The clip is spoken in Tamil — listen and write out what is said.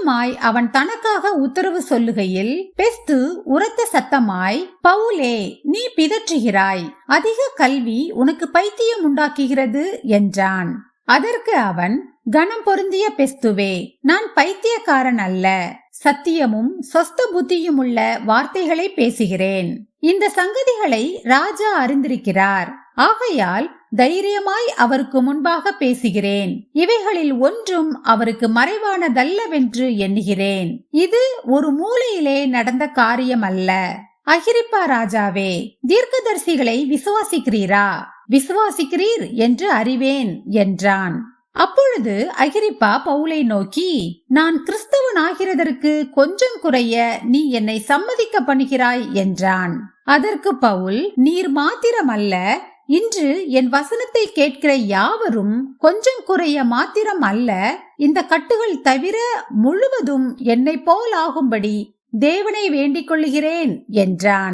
சத்தமாய் அவன் தனக்காக உத்தரவு சொல்லுகையில் பெஸ்து உரத்த சத்தமாய், பவுலே, நீ பிதற்றுகிறாய், அதிக கல்வி உனக்கு பைத்தியம் உண்டாக்குகிறது என்றான். அதற்கு அவன், கனம் பொருந்திய பெஸ்துவே, நான் பைத்தியக்காரன் அல்ல, சத்தியமும் சொஸ்த புத்தியும் உள்ள வார்த்தைகளை பேசுகிறேன். இந்த சங்கதிகளை ராஜா அறிந்திருக்கிறார். ஆகையால் தைரியமாய் அவருக்கு முன்பாக பேசுகிறேன். இவைகளில் ஒன்றும் அவருக்கு மறைவானதல்லவென்று எண்ணுகிறேன். இது ஒரு மூலையிலே நடந்த காரியம் அல்ல. அகிரிப்பா ராஜாவே, தீர்க்கதரிசிகளை விசுவாசிக்கிறீரா? விசுவாசிக்கிறீர் என்று அறிவேன் என்றான். அப்பொழுது அகிரிப்பா பவுலை நோக்கி, நான் கிறிஸ்தவன் ஆகிறதற்கு கொஞ்சம் குறைய நீ என்னை சம்மதிக்க பண்ணுகிறாய் என்றான். அதற்கு பவுல், நீர் மாத்திரமல்ல, இன்று என் வசனத்தை கேட்கிற யாவரும் கொஞ்சம் குறைய மாத்திரம் அல்ல, இந்த கட்டுகள் தவிர முழுவதும் என்னை போல் ஆகும்படி தேவனை வேண்டிக் கொள்ளுகிறேன் என்றான்.